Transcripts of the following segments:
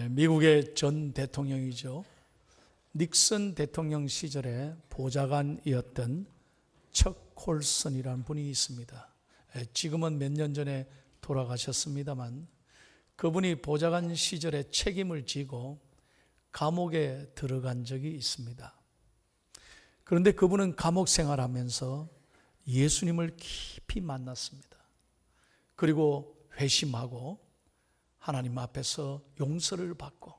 미국의 전 대통령이죠. 닉슨 대통령 시절에 보좌관이었던 척 콜슨이라는 분이 있습니다. 지금은 몇 년 전에 돌아가셨습니다만 그분이 보좌관 시절에 책임을 지고 감옥에 들어간 적이 있습니다. 그런데 그분은 감옥 생활하면서 예수님을 깊이 만났습니다. 그리고 회심하고 하나님 앞에서 용서를 받고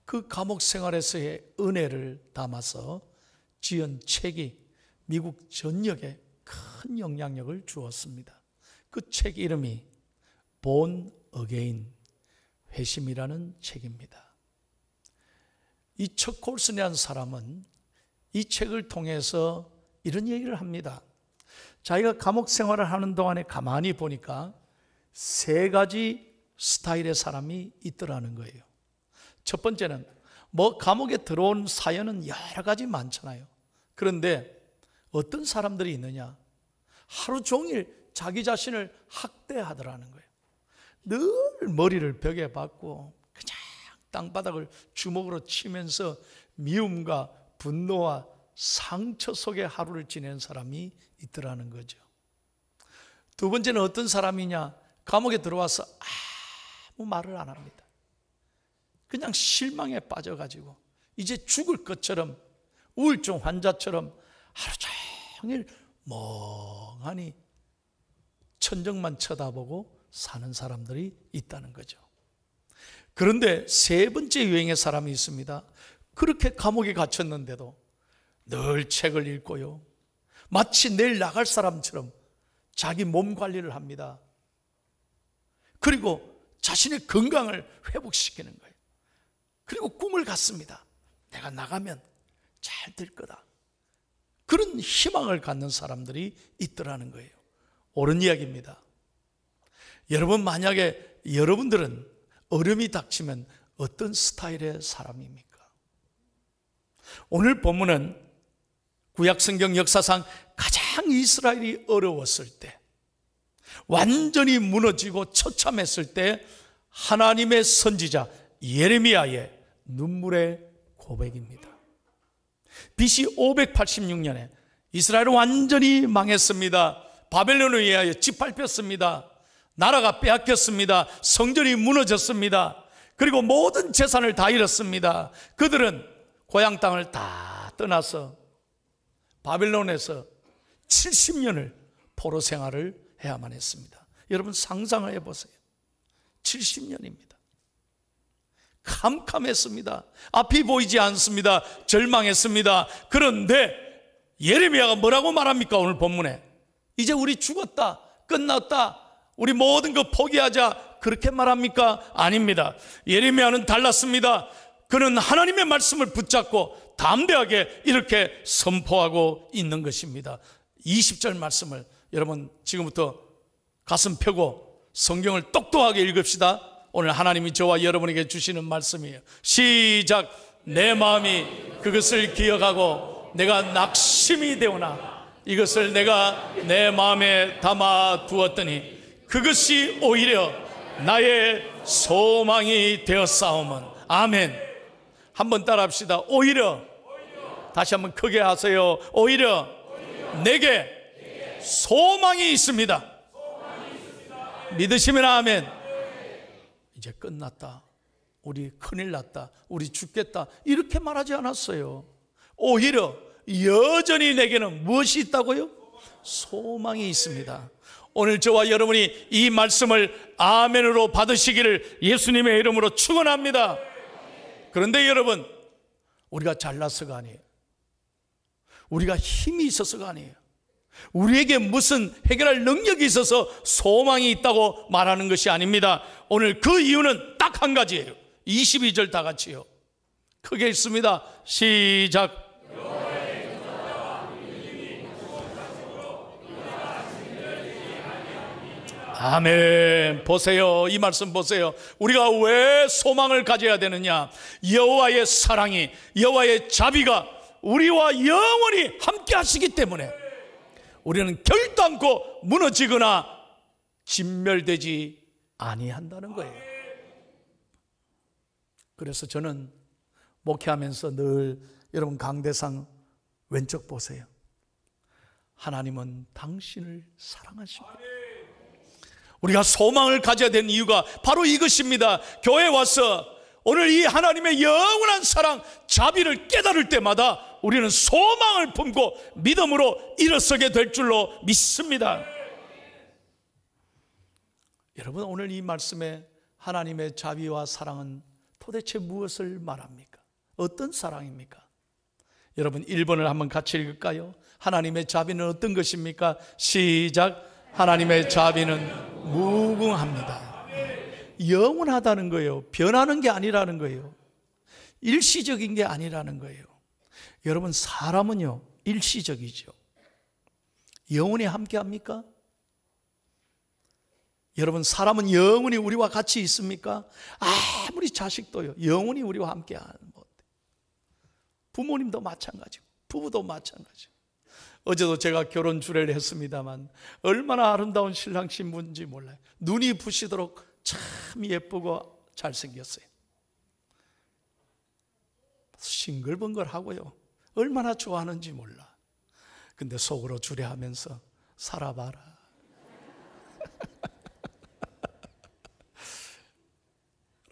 그 감옥 생활에서의 은혜를 담아서 지은 책이 미국 전역에 큰 영향력을 주었습니다. 그 책 이름이 Born Again, 회심이라는 책입니다. 이 척 콜슨이라는 사람은 이 책을 통해서 이런 얘기를 합니다. 자기가 감옥 생활을 하는 동안에 가만히 보니까 세 가지 스타일의 사람이 있더라는 거예요. 첫 번째는 감옥에 들어온 사연은 여러 가지 많잖아요. 그런데 어떤 사람들이 있느냐? 하루 종일 자기 자신을 학대하더라는 거예요. 늘 머리를 벽에 박고 그냥 땅바닥을 주먹으로 치면서 미움과 분노와 상처 속에 하루를 지낸 사람이 있더라는 거죠. 두 번째는 어떤 사람이냐? 감옥에 들어와서 아무 말을 안 합니다. 그냥 실망에 빠져가지고 이제 죽을 것처럼 우울증 환자처럼 하루 종일 멍하니 천정만 쳐다보고 사는 사람들이 있다는 거죠. 그런데 세 번째 유행의 사람이 있습니다. 그렇게 감옥에 갇혔는데도 늘 책을 읽고요, 마치 내일 나갈 사람처럼 자기 몸 관리를 합니다. 그리고 자신의 건강을 회복시키는 거예요. 그리고 꿈을 갖습니다. 내가 나가면 잘 될 거다. 그런 희망을 갖는 사람들이 있더라는 거예요. 옳은 이야기입니다. 여러분, 만약에 여러분들은 어려움이 닥치면 어떤 스타일의 사람입니까? 오늘 본문은 구약성경 역사상 가장 이스라엘이 어려웠을 때, 완전히 무너지고 처참했을 때 하나님의 선지자 예레미야의 눈물의 고백입니다. BC 586년에 이스라엘은 완전히 망했습니다. 바벨론에 의하여 짓밟혔습니다. 나라가 빼앗겼습니다. 성전이 무너졌습니다. 그리고 모든 재산을 다 잃었습니다. 그들은 고향 땅을 다 떠나서 바벨론에서 70년을 포로 생활을 해야만 했습니다. 여러분 상상을 해보세요. 70년입니다. 캄캄했습니다. 앞이 보이지 않습니다. 절망했습니다. 그런데 예레미야가 뭐라고 말합니까? 오늘 본문에 이제 우리 죽었다, 끝났다, 우리 모든 거 포기하자, 그렇게 말합니까? 아닙니다. 예레미야는 달랐습니다. 그는 하나님의 말씀을 붙잡고 담대하게 이렇게 선포하고 있는 것입니다. 20절 말씀을 여러분 지금부터 가슴 펴고 성경을 똑똑하게 읽읍시다. 오늘 하나님이 저와 여러분에게 주시는 말씀이에요. 시작. 내 마음이 그것을 기억하고 내가 낙심이 되오나 이것을 내가 내 마음에 담아 두었더니 그것이 오히려 나의 소망이 되었사오면. 아멘. 한번 따라 합시다. 오히려. 다시 한번 크게 하세요. 오히려 내게 소망이 있습니다. 믿으시면 아멘. 이제 끝났다, 우리 큰일 났다, 우리 죽겠다, 이렇게 말하지 않았어요. 오히려 여전히 내게는 무엇이 있다고요? 소망이 있습니다. 오늘 저와 여러분이 이 말씀을 아멘으로 받으시기를 예수님의 이름으로 축원합니다. 그런데 여러분, 우리가 잘나서가 아니에요. 우리가 힘이 있어서가 아니에요. 우리에게 무슨 해결할 능력이 있어서 소망이 있다고 말하는 것이 아닙니다. 오늘 그 이유는 딱 한 가지예요. 22절 다 같이요. 크게 읽습니다. 시작. 아멘. 보세요. 이 말씀 보세요. 우리가 왜 소망을 가져야 되느냐? 여호와의 사랑이, 여호와의 자비가 우리와 영원히 함께 하시기 때문에 우리는 결단코 무너지거나 진멸되지 아니한다는 거예요. 그래서 저는 목회하면서 늘 여러분 강대상 왼쪽 보세요. 하나님은 당신을 사랑하십니다. 우리가 소망을 가져야 되는 이유가 바로 이것입니다. 교회에 와서 오늘 이 하나님의 영원한 사랑, 자비를 깨달을 때마다 우리는 소망을 품고 믿음으로 일어서게 될 줄로 믿습니다. 여러분, 오늘 이 말씀에 하나님의 자비와 사랑은 도대체 무엇을 말합니까? 어떤 사랑입니까? 여러분 1번을 한번 같이 읽을까요? 하나님의 자비는 어떤 것입니까? 시작. 하나님의 자비는 무궁합니다. 영원하다는 거예요. 변하는 게 아니라는 거예요. 일시적인 게 아니라는 거예요. 여러분, 사람은요 일시적이죠. 영원히 함께합니까? 여러분, 사람은 영원히 우리와 같이 있습니까? 아무리 자식도요 영원히 우리와 함께하는 못. 부모님도 마찬가지고 부부도 마찬가지고. 어제도 제가 결혼 주례를 했습니다만 얼마나 아름다운 신랑 신부인지 몰라요. 눈이 부시도록 참 예쁘고 잘생겼어요. 싱글벙글하고요 얼마나 좋아하는지 몰라. 근데 속으로 주례하면서 살아봐라.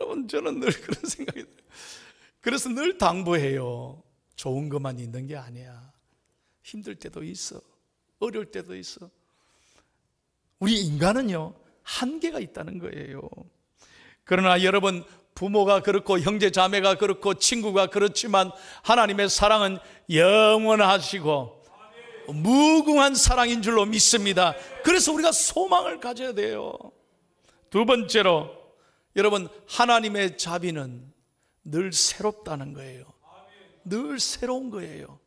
여러분, 저는 늘 그런 생각이 들어요. 그래서 늘 당부해요. 좋은 것만 있는 게 아니야. 힘들 때도 있어. 어려울 때도 있어. 우리 인간은요 한계가 있다는 거예요. 그러나 여러분, 부모가 그렇고 형제 자매가 그렇고 친구가 그렇지만 하나님의 사랑은 영원하시고 무궁한 사랑인 줄로 믿습니다. 그래서 우리가 소망을 가져야 돼요. 두 번째로, 여러분, 하나님의 자비는 늘 새롭다는 거예요. 늘 새로운 거예요.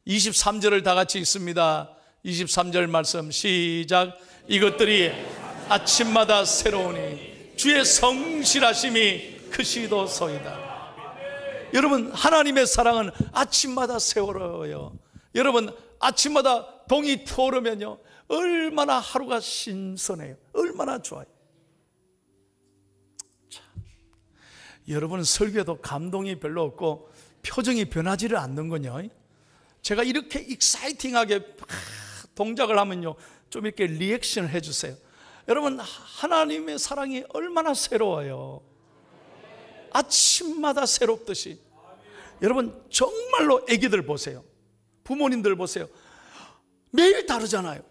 23절을 다 같이 읽습니다. 23절 말씀 시작. 이것들이 아침마다 새로우니 주의 성실하심이 크시도소이다. 여러분, 하나님의 사랑은 아침마다 새로워요. 여러분, 아침마다 동이 트오르면요 얼마나 하루가 신선해요. 얼마나 좋아요. 참, 여러분, 설교도 감동이 별로 없고 표정이 변하지를 않는군요. 제가 이렇게 익사이팅하게 동작을 하면요 좀 이렇게 리액션을 해주세요. 여러분, 하나님의 사랑이 얼마나 새로워요. 아침마다 새롭듯이. 여러분, 정말로 애기들 보세요. 부모님들 보세요. 매일 다르잖아요.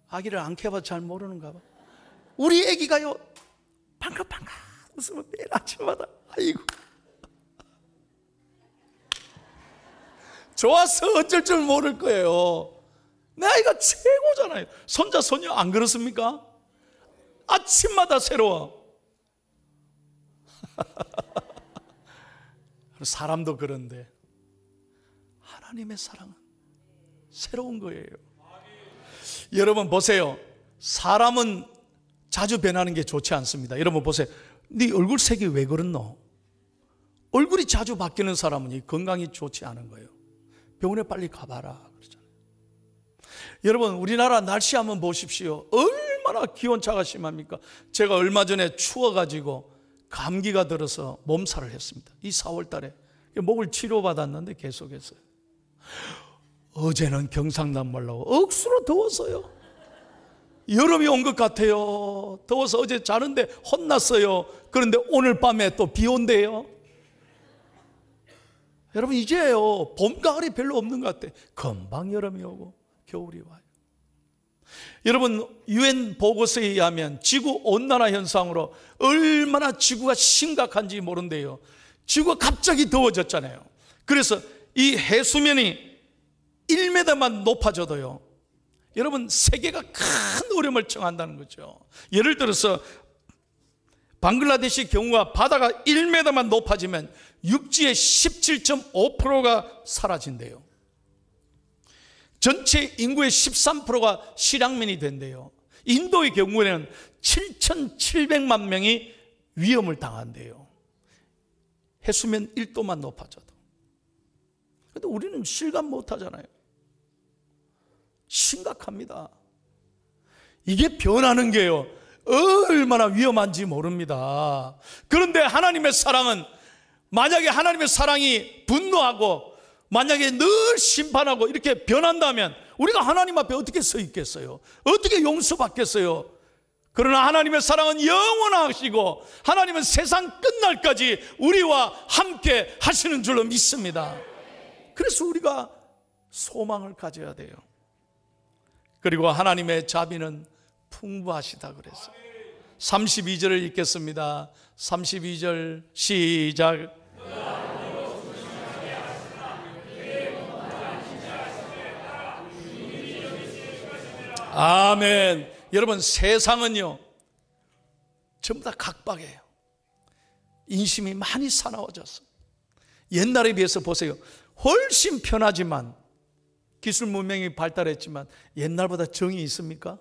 아기를 안 키워봐서 잘 모르는가 봐. 우리 애기가요 방긋방긋 웃으면 매일 아침마다 아이고 좋아서 어쩔 줄 모를 거예요. 내 아이가 최고잖아요. 손자 손녀 안 그렇습니까? 아침마다 새로워. 사람도 그런데 하나님의 사랑은 새로운 거예요. 여러분 보세요. 사람은 자주 변하는 게 좋지 않습니다. 여러분 보세요. 네 얼굴 색이 왜 그렇노? 얼굴이 자주 바뀌는 사람은 건강이 좋지 않은 거예요. 병원에 빨리 가봐라 그러잖아요. 여러분, 우리나라 날씨 한번 보십시오. 얼마나 기온차가 심합니까? 제가 얼마 전에 추워가지고 감기가 들어서 몸살을 했습니다. 이 4월 달에 목을 치료받았는데 계속했어요. 어제는 경상남 말라고 억수로 더웠어요. 여름이 온 것 같아요. 더워서 어제 자는데 혼났어요. 그런데 오늘 밤에 또 비 온대요. 여러분, 이제요 봄, 가을이 별로 없는 것 같아요. 금방 여름이 오고 겨울이 와요. 여러분, UN 보고서에 의하면 지구온난화 현상으로 얼마나 지구가 심각한지 모른대요. 지구가 갑자기 더워졌잖아요. 그래서 이 해수면이 1m만 높아져도요 여러분, 세계가 큰 어려움을 처한다는 거죠. 예를 들어서 방글라데시 경우가 바다가 1m만 높아지면 육지의 17.5%가 사라진대요. 전체 인구의 13%가 실향민이 된대요. 인도의 경우에는 7,700만 명이 위험을 당한대요. 해수면 1도만 높아져도. 그런데 우리는 실감 못하잖아요. 심각합니다. 이게 변하는 게요 얼마나 위험한지 모릅니다. 그런데 하나님의 사랑은 만약에 하나님의 사랑이 분노하고 만약에 늘 심판하고 이렇게 변한다면 우리가 하나님 앞에 어떻게 서 있겠어요? 어떻게 용서받겠어요? 그러나 하나님의 사랑은 영원하시고 하나님은 세상 끝날까지 우리와 함께 하시는 줄로 믿습니다. 그래서 우리가 소망을 가져야 돼요. 그리고 하나님의 자비는 풍부하시다 그랬어요. 32절을 읽겠습니다. 32절 시작. 아멘. 여러분, 세상은요 전부 다 각박해요. 인심이 많이 사나워졌어요. 옛날에 비해서 보세요. 훨씬 편하지만, 기술 문명이 발달했지만 옛날보다 정이 있습니까?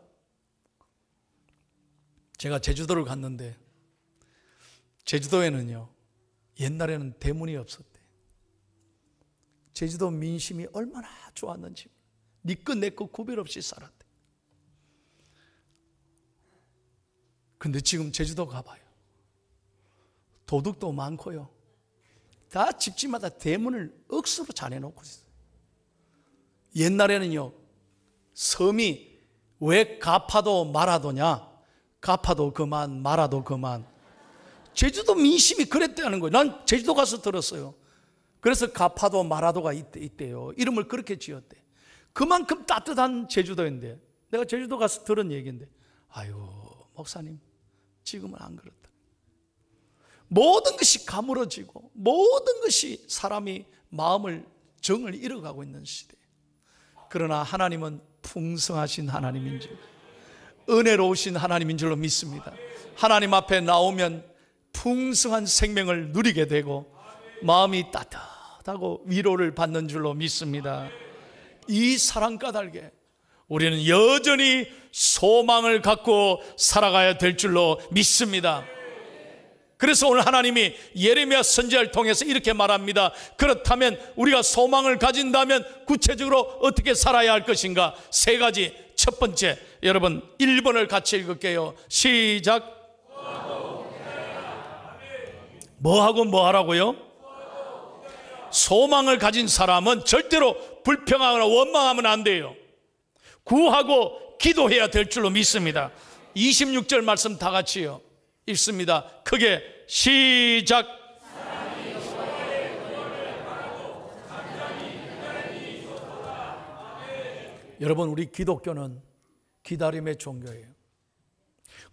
제가 제주도를 갔는데 제주도에는요 옛날에는 대문이 없었대. 제주도 민심이 얼마나 좋았는지 네 것 내 것 구별 없이 살았대. 근데 지금 제주도 가봐요. 도둑도 많고요. 다 집집마다 대문을 억수로 잘 해놓고 있어요. 옛날에는요 섬이 왜 가파도 마라도냐? 가파도 그만 마라도 그만. 제주도 민심이 그랬다는 거예요. 난 제주도 가서 들었어요. 그래서 가파도 마라도가 있대요. 이름을 그렇게 지었대. 그만큼 따뜻한 제주도인데, 내가 제주도 가서 들은 얘기인데, 아유 목사님 지금은 안 그렇다. 모든 것이 가물어지고 모든 것이 사람이 마음을 정을 잃어가고 있는 시대. 그러나 하나님은 풍성하신 하나님인 줄, 은혜로우신 하나님인 줄로 믿습니다. 하나님 앞에 나오면 풍성한 생명을 누리게 되고 마음이 따뜻하고 위로를 받는 줄로 믿습니다. 이 사랑 까닭에 우리는 여전히 소망을 갖고 살아가야 될 줄로 믿습니다. 그래서 오늘 하나님이 예레미야 선지자를 통해서 이렇게 말합니다. 그렇다면 우리가 소망을 가진다면 구체적으로 어떻게 살아야 할 것인가? 세 가지. 첫 번째, 여러분 1번을 같이 읽을게요. 시작. 뭐하고 뭐하라고요? 소망을 가진 사람은 절대로 불평하거나 원망하면 안 돼요. 구하고 기도해야 될 줄로 믿습니다. 26절 말씀 다 같이요 읽습니다. 크게 시작. 여러분, 우리 기독교는 기다림의 종교예요.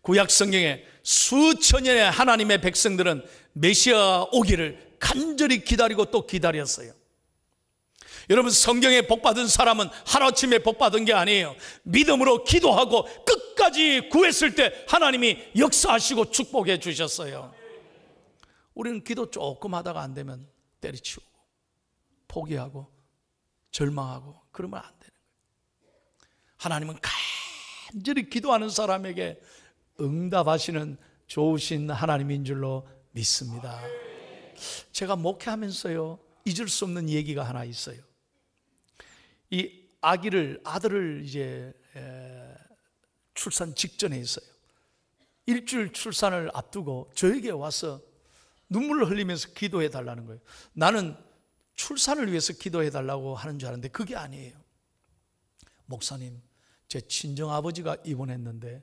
구약 성경에 수천 년의 하나님의 백성들은 메시아 오기를 간절히 기다리고 또 기다렸어요. 여러분, 성경에 복받은 사람은 하루아침에 복받은 게 아니에요. 믿음으로 기도하고 끝까지 구했을 때 하나님이 역사하시고 축복해 주셨어요. 우리는 기도 조금 하다가 안 되면 때려치우고 포기하고 절망하고 그러면 안 되는 거예요. 하나님은 간절히 기도하는 사람에게 응답하시는 좋으신 하나님인 줄로 믿습니다. 제가 목회하면서요 잊을 수 없는 얘기가 하나 있어요. 이 아들을 이제 출산 직전에 있어요. 일주일 출산을 앞두고 저에게 와서 눈물을 흘리면서 기도해 달라는 거예요. 나는 출산을 위해서 기도해 달라고 하는 줄 알았는데 그게 아니에요. 목사님, 제 친정아버지가 입원했는데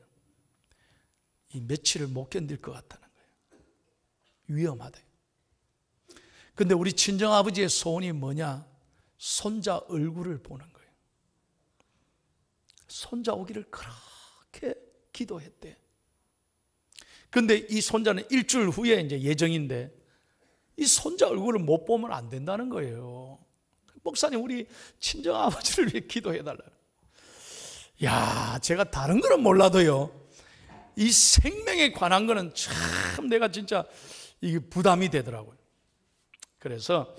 이 며칠을 못 견딜 것 같다는 거예요. 위험하대. 근데 우리 친정아버지의 소원이 뭐냐? 손자 얼굴을 보는 거예요. 손자 오기를 그렇게 기도했대. 근데 이 손자는 일주일 후에 이제 예정인데 이 손자 얼굴을 못 보면 안 된다는 거예요. 목사님, 우리 친정아버지를 위해 기도해 달라. 야, 제가 다른 거는 몰라도요, 이 생명에 관한 거는 참 내가 진짜 이게 부담이 되더라고요. 그래서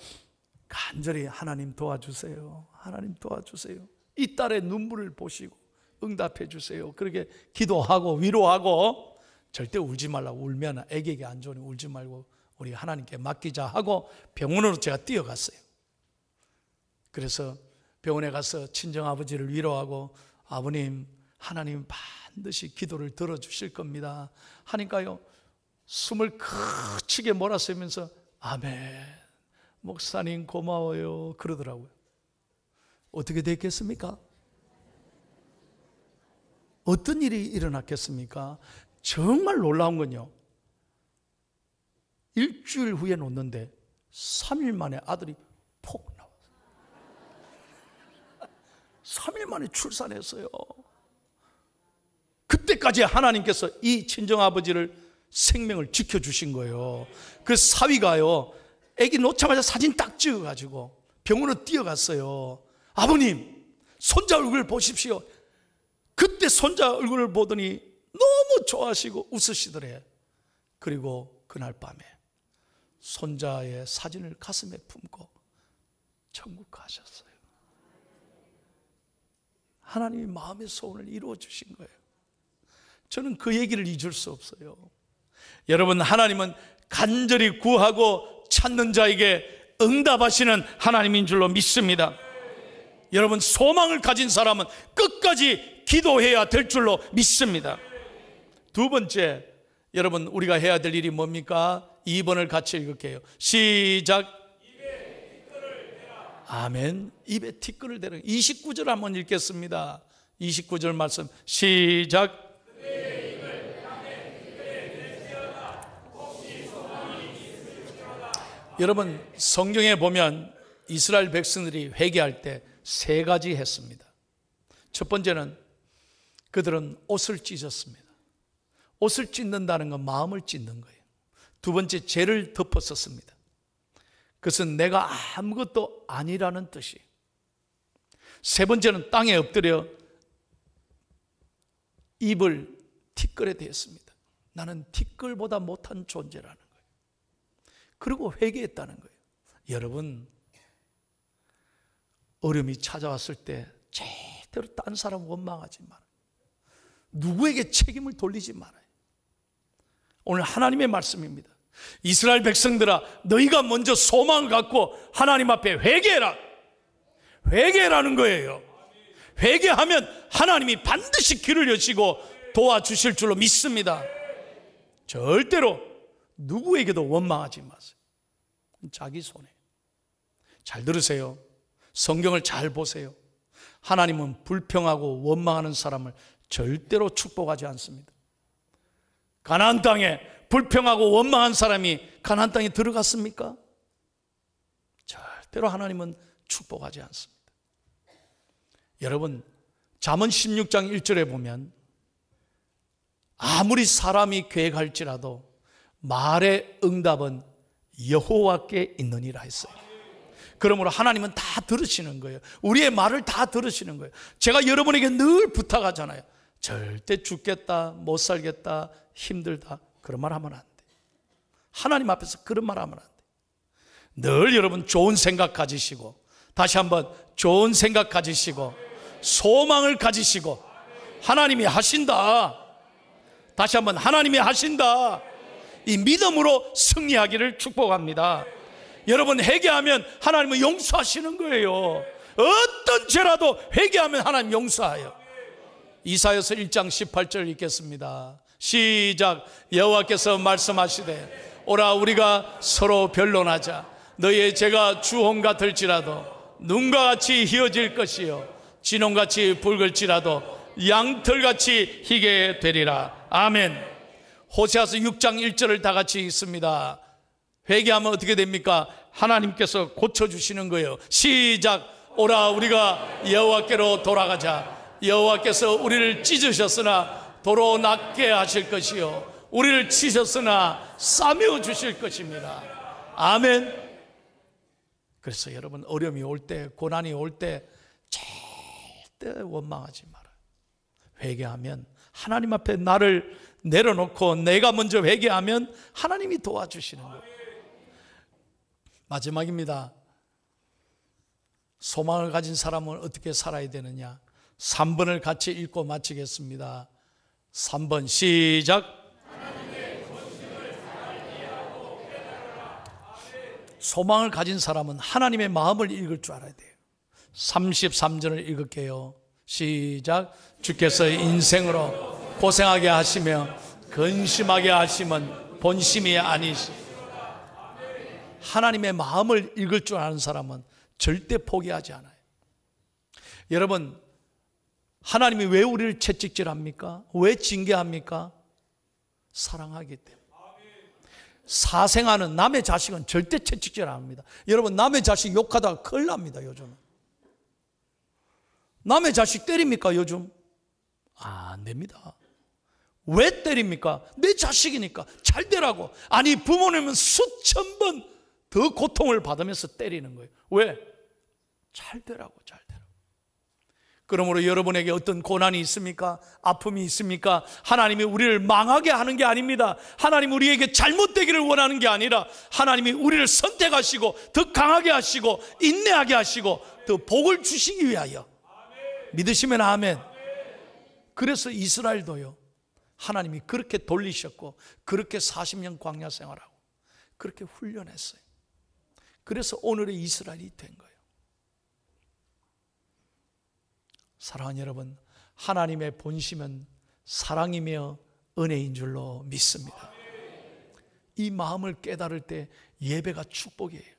간절히 하나님 도와주세요. 하나님 도와주세요. 이 딸의 눈물을 보시고 응답해 주세요. 그렇게 기도하고 위로하고 절대 울지 말라고, 울면 애기에게 안 좋으니 울지 말고 우리 하나님께 맡기자 하고 병원으로 제가 뛰어갔어요. 그래서 병원에 가서 친정아버지를 위로하고 아버님, 하나님 반드시 기도를 들어주실 겁니다 하니까요 숨을 크게 몰아쉬면서 아멘. 목사님 고마워요. 그러더라고요. 어떻게 됐겠습니까? 어떤 일이 일어났겠습니까? 정말 놀라운 건요, 일주일 후에 놓는데 3일 만에 아들이 폭 나왔어요. 3일 만에 출산했어요. 그때까지 하나님께서 이 친정아버지를 생명을 지켜주신 거예요. 그 사위가요, 아기 놓자마자 사진 딱 찍어가지고 병원으로 뛰어갔어요. 아버님, 손자 얼굴 보십시오. 그때 손자 얼굴을 보더니 너무 좋아하시고 웃으시더래. 그리고 그날 밤에 손자의 사진을 가슴에 품고 천국 가셨어요. 하나님이 마음의 소원을 이루어 주신 거예요. 저는 그 얘기를 잊을 수 없어요. 여러분, 하나님은 간절히 구하고 찾는 자에게 응답하시는 하나님인 줄로 믿습니다. 여러분, 소망을 가진 사람은 끝까지 기도해야 될 줄로 믿습니다. 두 번째, 여러분, 우리가 해야 될 일이 뭡니까? 2번을 같이 읽을게요. 시작. 입에 티끌을 대라. 아멘. 입에 티끌을 대라. 29절 한번 읽겠습니다. 29절 말씀 시작. 여러분, 성경에 보면 이스라엘 백성들이 회개할 때 세 가지 했습니다. 첫 번째는 그들은 옷을 찢었습니다. 옷을 찢는다는 건 마음을 찢는 거예요. 두 번째, 죄를 덮었었습니다. 그것은 내가 아무것도 아니라는 뜻이에요. 세 번째는 땅에 엎드려 입을 티끌에 대었습니다. 나는 티끌보다 못한 존재라는 거예요. 그리고 회개했다는 거예요. 여러분, 어려움이 찾아왔을 때 제대로 딴 사람 원망하지 말아요. 누구에게 책임을 돌리지 말아요. 오늘 하나님의 말씀입니다. 이스라엘 백성들아, 너희가 먼저 소망을 갖고 하나님 앞에 회개해라. 회개라는 거예요. 회개하면 하나님이 반드시 길을 여시고 도와주실 줄로 믿습니다. 절대로 누구에게도 원망하지 마세요. 자기 손에. 잘 들으세요. 성경을 잘 보세요. 하나님은 불평하고 원망하는 사람을 절대로 축복하지 않습니다. 가나안 땅에 불평하고 원망한 사람이 가나안 땅에 들어갔습니까? 절대로 하나님은 축복하지 않습니다. 여러분, 잠언 16장 1절에 보면 아무리 사람이 계획할지라도 말의 응답은 여호와께 있느니라 했어요. 그러므로 하나님은 다 들으시는 거예요. 우리의 말을 다 들으시는 거예요. 제가 여러분에게 늘 부탁하잖아요. 절대 죽겠다, 못 살겠다, 힘들다, 그런 말 하면 안 돼. 하나님 앞에서 그런 말 하면 안 돼. 늘 여러분 좋은 생각 가지시고, 다시 한번 좋은 생각 가지시고, 소망을 가지시고, 하나님이 하신다. 다시 한번 하나님이 하신다. 이 믿음으로 승리하기를 축복합니다. 여러분, 회개하면 하나님은 용서하시는 거예요. 어떤 죄라도 회개하면 하나님 용서해요. 이사야서 1장 18절 읽겠습니다. 시작. 여호와께서 말씀하시되 오라 우리가 서로 변론하자. 너희의 죄가 주홍 같을지라도 눈과 같이 희어질 것이요 진홍같이 붉을지라도 양털같이 희게 되리라. 아멘. 호세아서 6장 1절을 다 같이 읽습니다. 회개하면 어떻게 됩니까? 하나님께서 고쳐주시는 거예요. 시작. 오라 우리가 여호와께로 돌아가자. 여호와께서 우리를 찢으셨으나 도로 낫게 하실 것이요 우리를 치셨으나 싸매어 주실 것입니다. 아멘. 그래서 여러분, 어려움이 올 때, 고난이 올 때 절대 원망하지 말아요. 회개하면 하나님 앞에 나를 내려놓고 내가 먼저 회개하면 하나님이 도와주시는 거예요. 마지막입니다. 소망을 가진 사람은 어떻게 살아야 되느냐? 3번을 같이 읽고 마치겠습니다. 3번 시작. 소망을 가진 사람은 하나님의 마음을 읽을 줄 알아야 돼요. 33절을 읽을게요. 시작. 주께서 인생으로 고생하게 하시며 근심하게 하시면 본심이 아니시. 하나님의 마음을 읽을 줄 아는 사람은 절대 포기하지 않아요. 여러분, 하나님이 왜 우리를 채찍질합니까? 왜 징계합니까? 사랑하기 때문에. 사생아는, 남의 자식은 절대 채찍질 안 합니다. 여러분, 남의 자식 욕하다가 큰일 납니다, 요즘. 남의 자식 때립니까, 요즘? 안 됩니다. 왜 때립니까? 내 자식이니까 잘 되라고. 아니, 부모님은 수천 번 더 고통을 받으면서 때리는 거예요. 왜? 잘 되라고, 잘 되라고. 그러므로 여러분에게 어떤 고난이 있습니까? 아픔이 있습니까? 하나님이 우리를 망하게 하는 게 아닙니다. 하나님 우리에게 잘못되기를 원하는 게 아니라 하나님이 우리를 선택하시고 더 강하게 하시고 인내하게 하시고 더 복을 주시기 위하여. 믿으시면 아멘. 그래서 이스라엘도요, 하나님이 그렇게 돌리셨고 그렇게 40년 광야 생활하고 그렇게 훈련했어요. 그래서 오늘의 이스라엘이 된 거예요. 사랑하는 여러분, 하나님의 본심은 사랑이며 은혜인 줄로 믿습니다. 이 마음을 깨달을 때 예배가 축복이에요.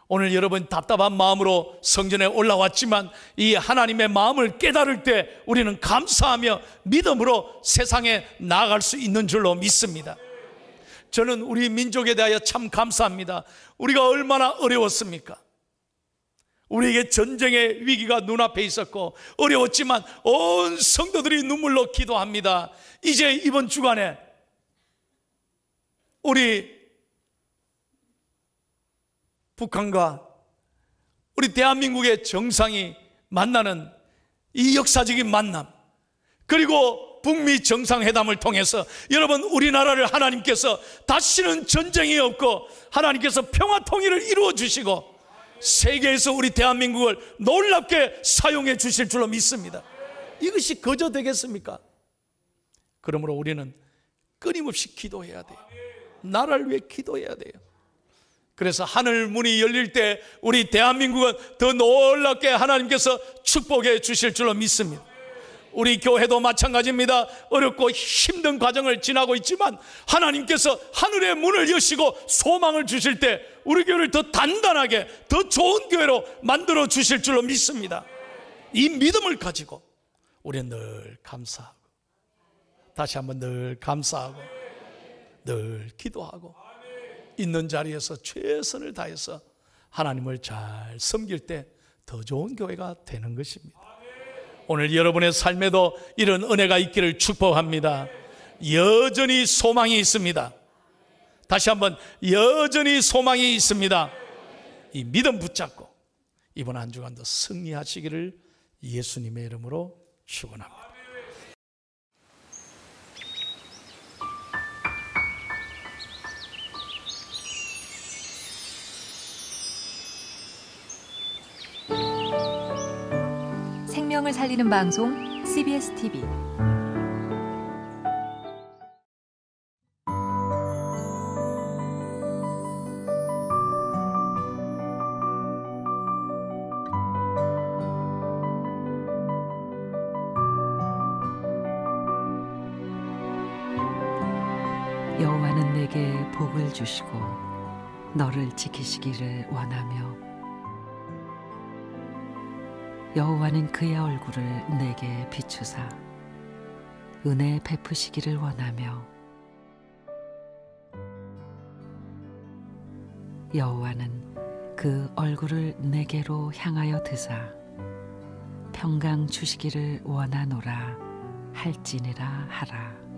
오늘 여러분 답답한 마음으로 성전에 올라왔지만 이 하나님의 마음을 깨달을 때 우리는 감사하며 믿음으로 세상에 나아갈 수 있는 줄로 믿습니다. 저는 우리 민족에 대하여 참 감사합니다. 우리가 얼마나 어려웠습니까? 우리에게 전쟁의 위기가 눈앞에 있었고 어려웠지만 온 성도들이 눈물로 기도합니다. 이제 이번 주간에 우리 북한과 우리 대한민국의 정상이 만나는 이 역사적인 만남, 그리고 북미 정상회담을 통해서 여러분, 우리나라를 하나님께서 다시는 전쟁이 없고 하나님께서 평화 통일을 이루어 주시고 세계에서 우리 대한민국을 놀랍게 사용해 주실 줄로 믿습니다. 이것이 거저 되겠습니까? 그러므로 우리는 끊임없이 기도해야 돼요. 나라를 위해 기도해야 돼요. 그래서 하늘 문이 열릴 때 우리 대한민국은 더 놀랍게 하나님께서 축복해 주실 줄로 믿습니다. 우리 교회도 마찬가지입니다. 어렵고 힘든 과정을 지나고 있지만 하나님께서 하늘의 문을 여시고 소망을 주실 때 우리 교회를 더 단단하게, 더 좋은 교회로 만들어 주실 줄로 믿습니다. 이 믿음을 가지고 우리는 늘 감사하고, 다시 한번 늘 감사하고, 늘 기도하고, 있는 자리에서 최선을 다해서 하나님을 잘 섬길 때 더 좋은 교회가 되는 것입니다. 오늘 여러분의 삶에도 이런 은혜가 있기를 축복합니다. 여전히 소망이 있습니다. 다시 한번, 여전히 소망이 있습니다. 이 믿음 붙잡고 이번 한 주간도 승리하시기를 예수님의 이름으로 축원합니다. 생명을 살리는 방송 CBS TV. 여호와는 내게 복을 주시고 너를 지키시기를 원하며 여호와는 그의 얼굴을 내게 비추사 은혜 베푸시기를 원하며 여호와는 그 얼굴을 내게로 향하여 드사 평강 주시기를 원하노라 할지니라 하라.